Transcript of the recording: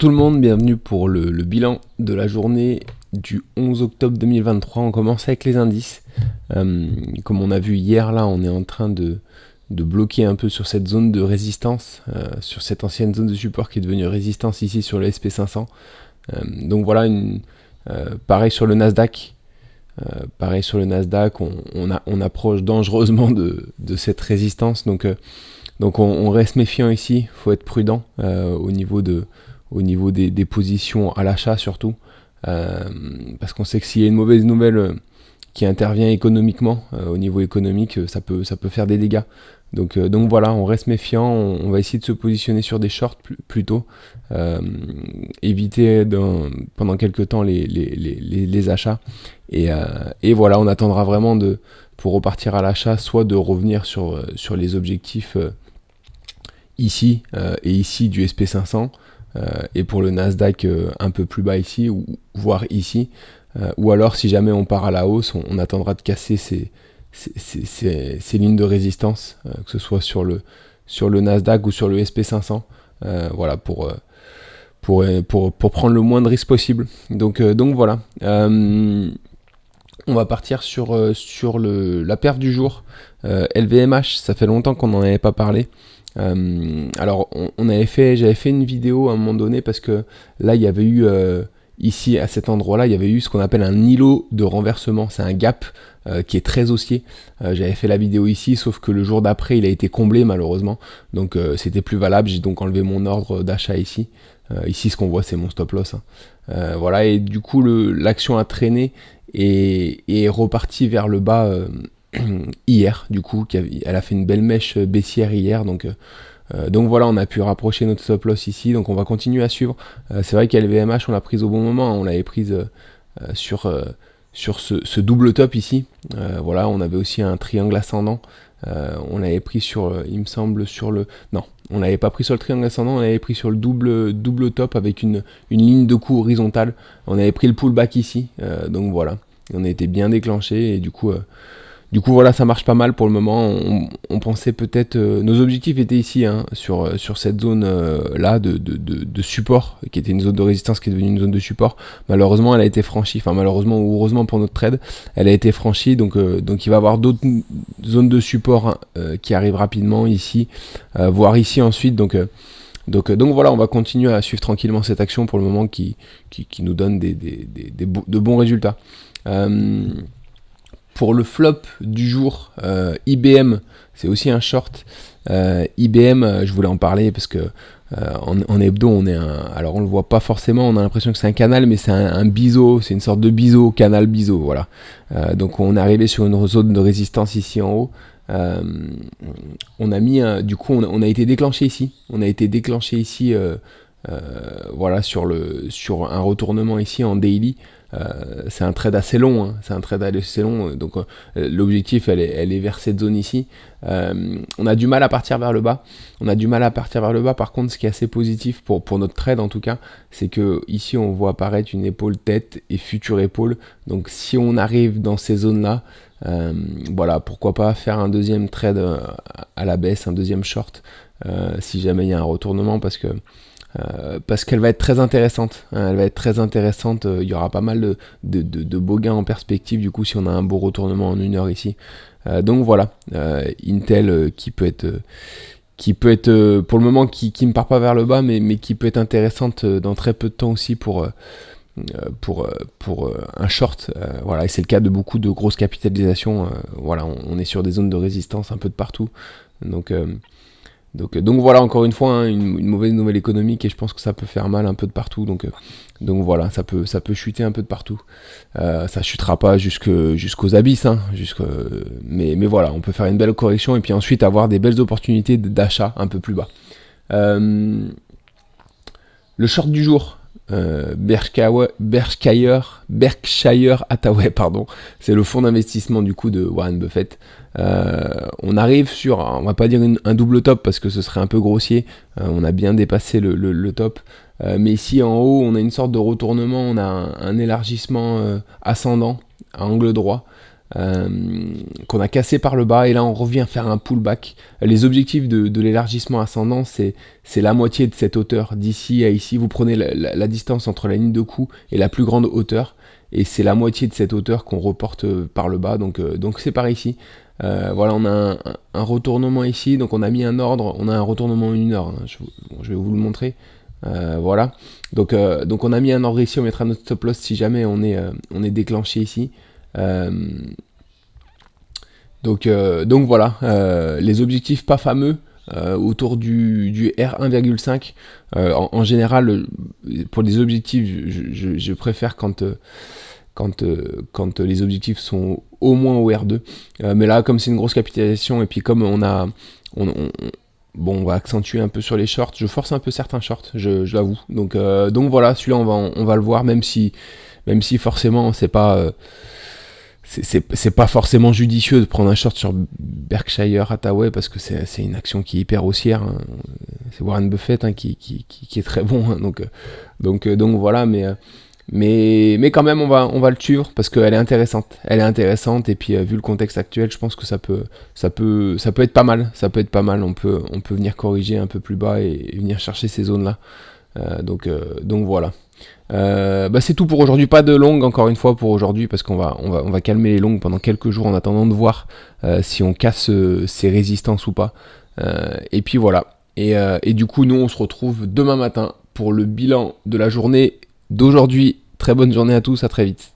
tout le monde, bienvenue pour le bilan de la journée du 11 octobre 2023. On commence avec les indices. Comme on a vu hier, là, on est en train de bloquer un peu sur cette zone de résistance, sur cette ancienne zone de support qui est devenue résistance ici sur le SP500. Donc voilà, pareil sur le Nasdaq. On approche dangereusement de cette résistance. Donc on reste méfiant ici, il faut être prudent au niveau des positions à l'achat surtout, parce qu'on sait que s'il y a une mauvaise nouvelle qui intervient économiquement, au niveau économique, ça peut faire des dégâts. Donc voilà, on reste méfiant, on va essayer de se positionner sur des shorts plutôt, éviter pendant quelques temps les achats, et voilà, on attendra vraiment pour repartir à l'achat, soit de revenir sur les objectifs ici et ici du SP500, et pour le Nasdaq un peu plus bas ici, ou voire ici, ou alors si jamais on part à la hausse, on attendra de casser ces lignes de résistance, que ce soit sur le Nasdaq ou sur le SP500, voilà, pour prendre le moins de risques possible. Donc voilà. On va partir sur la perf du jour, LVMH. Ça fait longtemps qu'on n'en avait pas parlé. Alors j'avais fait une vidéo à un moment donné, parce que là il y avait eu ici à cet endroit là, il y avait eu ce qu'on appelle un îlot de renversement. C'est un gap qui est très haussier. J'avais fait la vidéo ici, sauf que le jour d'après il a été comblé malheureusement, donc c'était plus valable. J'ai donc enlevé mon ordre d'achat ici. Ici ce qu'on voit c'est mon stop loss, hein. Voilà, et du coup l'action a traîné et est repartie vers le bas hier. Du coup elle a fait une belle mèche baissière hier, donc voilà, on a pu rapprocher notre stop loss ici, donc on va continuer à suivre. C'est vrai qu'LVMH on l'a prise au bon moment, on l'avait prise sur ce double top ici. Voilà, on avait aussi un triangle ascendant, on l'avait pris il me semble non, on l'avait pas pris sur le triangle ascendant, on l'avait pris sur le double top avec une ligne de coup horizontale. On avait pris le pullback ici, donc voilà, on a été bien déclenché, et du coup voilà, ça marche pas mal pour le moment. On pensait peut-être, nos objectifs étaient ici, hein, sur cette zone là de support, qui était une zone de résistance qui est devenue une zone de support. Malheureusement elle a été franchie, enfin malheureusement ou heureusement pour notre trade, elle a été franchie, donc il va y avoir d'autres zones de support qui arrivent rapidement ici, voire ici ensuite, donc voilà, on va continuer à suivre tranquillement cette action pour le moment qui nous donne de bons résultats. Pour le flop du jour, IBM, c'est aussi un short. IBM, je voulais en parler parce que en hebdo, alors on le voit pas forcément, on a l'impression que c'est un canal, mais c'est un biseau, c'est une sorte de biseau, canal biseau, voilà. Donc on est arrivé sur une zone de résistance ici en haut. On a été déclenché ici. Voilà, sur un retournement ici en daily. C'est un trade assez long, hein. Donc l'objectif elle est vers cette zone ici. On a du mal à partir vers le bas. Par contre, ce qui est assez positif pour notre trade en tout cas, c'est que ici on voit apparaître une épaule tête et future épaule. Donc si on arrive dans ces zones là, voilà, pourquoi pas faire un deuxième trade à la baisse, un deuxième short, si jamais il y a un retournement, parce qu'elle va être très intéressante, hein. Il y aura pas mal de beaux gains en perspective du coup si on a un beau retournement en 1 heure ici. Donc voilà, Intel qui peut être pour le moment qui ne part pas vers le bas, mais qui peut être intéressante dans très peu de temps aussi pour un short, voilà, et c'est le cas de beaucoup de grosses capitalisations. Voilà, on est sur des zones de résistance un peu de partout, donc voilà, encore une fois, hein, une mauvaise nouvelle économique, et je pense que ça peut faire mal un peu de partout, donc voilà, ça peut chuter un peu de partout. Ça chutera pas jusqu'aux abysses, hein, mais voilà, on peut faire une belle correction et puis ensuite avoir des belles opportunités d'achat un peu plus bas. Le short du jour, Berkshire Hathaway, pardon, c'est le fonds d'investissement du coup de Warren Buffett. On arrive sur, on va pas dire un double top parce que ce serait un peu grossier, on a bien dépassé le top, mais ici en haut on a une sorte de retournement, on a un élargissement ascendant à angle droit. qu'on a cassé par le bas, et là on revient faire un pullback. Les objectifs de l'élargissement ascendant, c'est la moitié de cette hauteur, d'ici à ici. Vous prenez la distance entre la ligne de coup et la plus grande hauteur, et c'est la moitié de cette hauteur qu'on reporte par le bas, donc c'est par ici. Voilà, on a un retournement ici, donc on a mis un ordre, on a un retournement 1 heure, hein, je vais vous le montrer. Voilà, donc on a mis un ordre ici, on mettra notre stop loss si jamais on est déclenché ici. Donc voilà, les objectifs pas fameux autour du R1,5. En général, pour les objectifs, je préfère quand les objectifs sont au moins au R2. Mais là, comme c'est une grosse capitalisation, et puis comme on va accentuer un peu sur les shorts, je force un peu certains shorts, je l'avoue. Donc voilà, celui-là on va le voir, même si forcément c'est pas forcément judicieux de prendre un short sur Berkshire Hathaway, parce que c'est une action qui est hyper haussière, hein. C'est Warren Buffett, hein, qui est très bon, hein. Donc voilà, mais quand même on va le suivre parce qu'elle est intéressante, et puis vu le contexte actuel, je pense que ça peut être pas mal, on peut venir corriger un peu plus bas et venir chercher ces zones là. Donc voilà. C'est tout pour aujourd'hui, pas de longue encore une fois pour aujourd'hui, parce qu'on va calmer les longues pendant quelques jours en attendant de voir si on casse ces résistances ou pas. Et puis voilà. Et du coup, nous on se retrouve demain matin pour le bilan de la journée d'aujourd'hui. Très bonne journée à tous, à très vite.